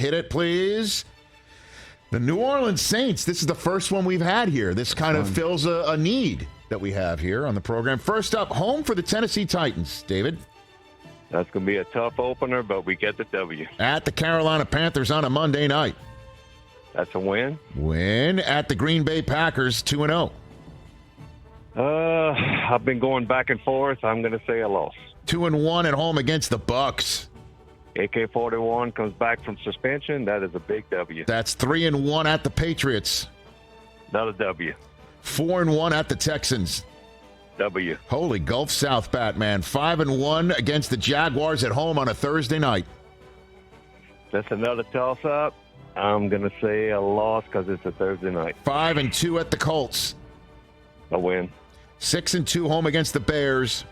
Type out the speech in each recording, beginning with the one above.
Hit it, please. The New Orleans Saints. This is the first one we've had here. This kind of fills a need that we have here on the program. First up, home for the Tennessee Titans. David? That's going to be a tough opener, but we get the W. At the Carolina Panthers on a Monday night. That's a win. Win at the Green Bay Packers, 2-0. I've been going back and forth. I'm going to say a loss. 2-1 at home against the Bucks. AK-41 comes back from suspension. That is a big W. That's 3-1 at the Patriots. Not a W. 4-1 at the Texans. W. Holy Gulf South, Batman. 5-1 against the Jaguars at home on a Thursday night. That's another toss-up. I'm going to say a loss because it's a Thursday night. 5-2 at the Colts. A win. 6-2 home against the Bears.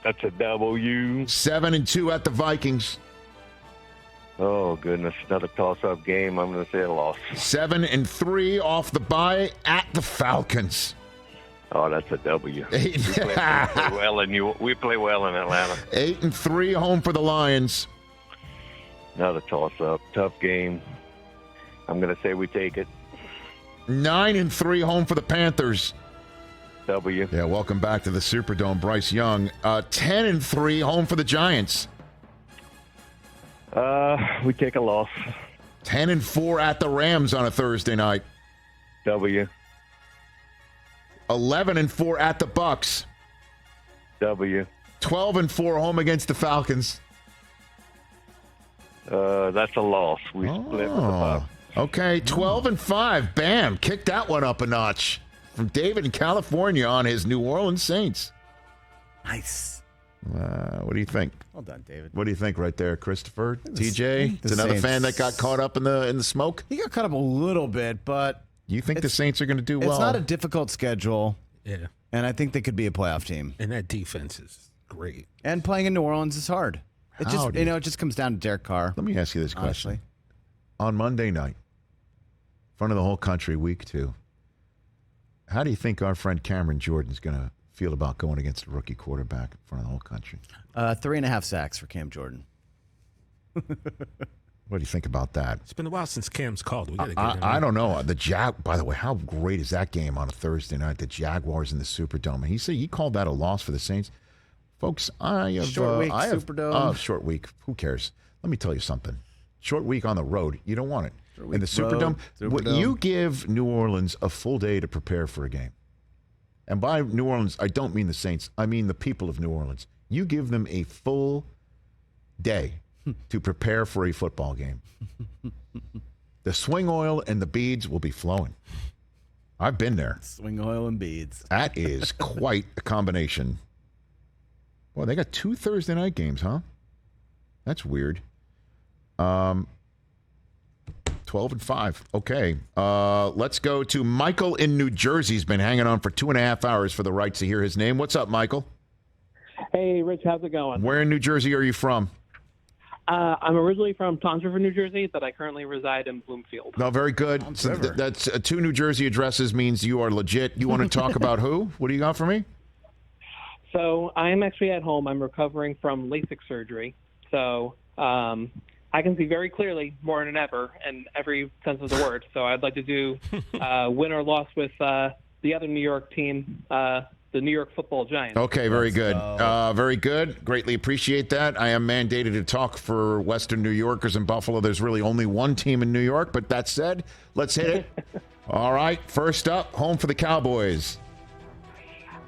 That's a W. 7-2 at the Vikings. Oh, goodness. Another toss-up game. I'm going to say a loss. 7-3 off the bye at the Falcons. Oh, that's a W. We play well in Atlanta. 8-3 home for the Lions. Another toss-up. Tough game. I'm going to say we take it. 9-3 home for the Panthers. W. Yeah, welcome back to the Superdome, Bryce Young. 10-3 home for the Giants. We take a loss. 10-4 at the Rams on a Thursday night. W. 11-4 at the Bucks. W. 12-4 home against the Falcons. That's a loss. We split with the Bucks. Okay, 12-5. Bam, kick that one up a notch. From David in California on his New Orleans Saints. Nice. What do you think? Well done, David. What do you think right there, Christopher? TJ? It's another fan that got caught up in the smoke? He got caught up a little bit, but you think the Saints are going to do well? It's not a difficult schedule. Yeah. And I think they could be a playoff team. And that defense is great. And playing in New Orleans is hard. It just it just comes down to Derek Carr. Let me ask you this question. On Monday night, in front of the whole country, week 2, how do you think our friend Cameron Jordan's going to feel about going against a rookie quarterback in front of the whole country? 3.5 sacks for Cam Jordan. What do you think about that? It's been a while since Cam's called. We gotta get him I don't know. By the way, how great is that game on a Thursday night? The Jaguars in the Superdome. And he called that a loss for the Saints. Folks, short week, Superdome. Short week. Who cares? Let me tell you something. Short week on the road. You don't want it. In the Superdome, you give New Orleans a full day to prepare for a game. And by New Orleans, I don't mean the Saints. I mean the people of New Orleans. You give them a full day to prepare for a football game. The swing oil and the beads will be flowing. I've been there. Swing oil and beads. That is quite a combination. Well, they got 2 Thursday night games, huh? That's weird. 12-5. Okay. Let's go to Michael in New Jersey. He's been hanging on for 2.5 hours for the right to hear his name. What's up, Michael? Hey, Rich. How's it going? Where in New Jersey are you from? I'm originally from Toms River, New Jersey, but I currently reside in Bloomfield. No, very good. So that's 2 New Jersey addresses means you are legit. You want to talk about who? What do you got for me? So I'm actually at home. I'm recovering from LASIK surgery. So I can see very clearly more than ever in every sense of the word. So I'd like to do win or loss with the other New York team, the New York Football Giants. Okay, very good. Very good. Greatly appreciate that. I am mandated to talk for Western New Yorkers in Buffalo. There's really only one team in New York, but that said, let's hit it. All right, first up, home for the Cowboys.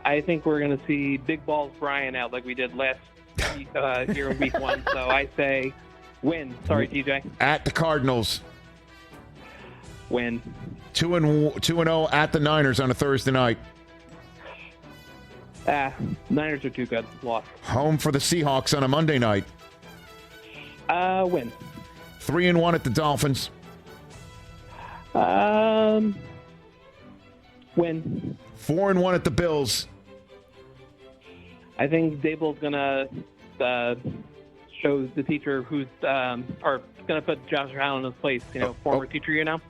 I think we're going to see Big Balls Brian out like we did last year in week 1. So I say win. Sorry, TJ. At the Cardinals. Win. 2-0 at the Niners on a Thursday night. Niners are too good. Loss. Home for the Seahawks on a Monday night. Win. 3-1 at the Dolphins. Win. 4-1 at the Bills. I think Dable's gonna show the teacher who's or gonna put Josh Allen in his place. Former teacher, So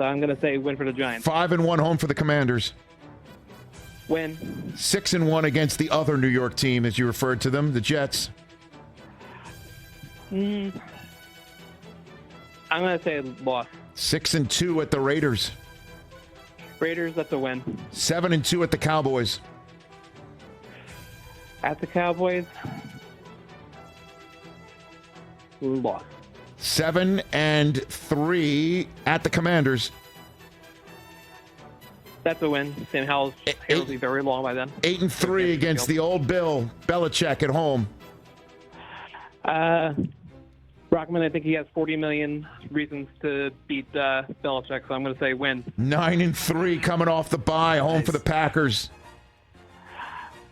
I'm gonna say win for the Giants. 5-1 home for the Commanders. Win. 6-1 against the other New York team, as you referred to them, the Jets. I'm going to say loss. 6-2 at the Raiders. Raiders, that's a win. 7-2 at the Cowboys. At the Cowboys, loss. 7-3 at the Commanders. That's a win. Sam Howell's hair will be very long by then. 8-3 against the old Bill Belichick at home. Brockman, I think he has 40 million reasons to beat Belichick, so I'm going to say win. 9-3 coming off the bye, home for the Packers.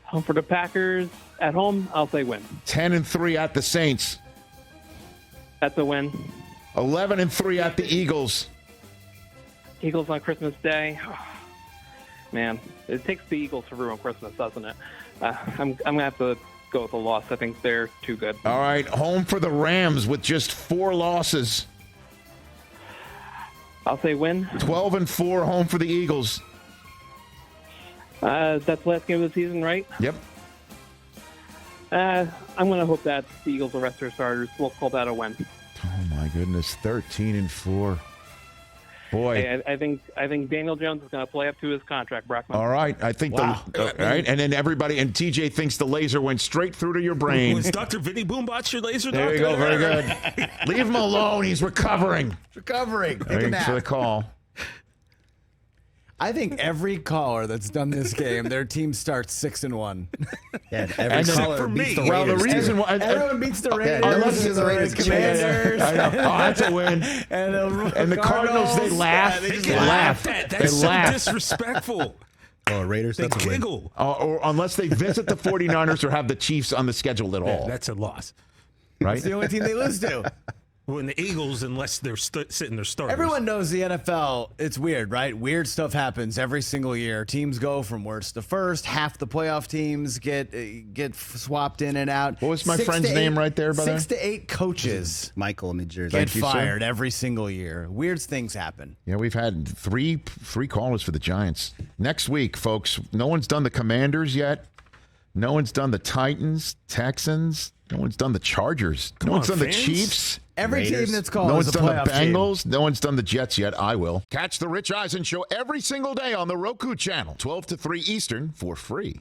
Home for the Packers. At home, I'll say win. 10-3 at the Saints. That's a win. 11-3 at the Eagles. Eagles on Christmas Day. Man, it takes the Eagles to ruin Christmas, doesn't it? I'm going to have to go with a loss. I think they're too good. All right, home for the Rams with just 4 losses. I'll say win. 12-4 home for the Eagles. That's the last game of the season, right? Yep. I'm going to hope that the Eagles will rest their starters. We'll call that a win. Oh, my goodness. 13-4. Boy. Hey, I think Daniel Jones is going to play up to his contract, Brockman. All right. I think all right. And then everybody, and TJ thinks the laser went straight through to your brain. Was Dr. Vinny Boombot's your laser There you go. Very good. Leave him alone. He's recovering. Take a Thanks nap. for the call. I think every caller that's done this game, their team starts 6-1. Yeah, every caller for beats me. the Well, the Raiders. reason why Everyone beats the Raiders. unless the Raiders Commanders. I know. Oh, that's a win. And the Cardinals, they laugh. Yeah, They just laugh. That's so disrespectful. Oh, Raiders, They that's a win. giggle. Or unless they visit the 49ers or have the Chiefs on the schedule at all. That's a loss. Right? It's the only team they lose to. When the Eagles, unless they're sitting their starters. Everyone knows the NFL. It's weird, right? Weird stuff happens every single year. Teams go from worst to first. Half the playoff teams get swapped in and out. What was my friend's name right there, by the way? 6 to 8 coaches Michael in New Jersey. get fired every single year. Weird things happen. Yeah, we've had three callers for the Giants. Next week, folks, no one's done the Commanders yet. No one's done the Titans, Texans. No one's done the Chargers. No one's done the Chiefs. Every Raiders. team that's called No is one's a done the playoff team. Bengals. No one's done the Jets yet. I will. Catch the Rich Eisen Show every single day on the Roku channel, 12 to 3 Eastern, for free.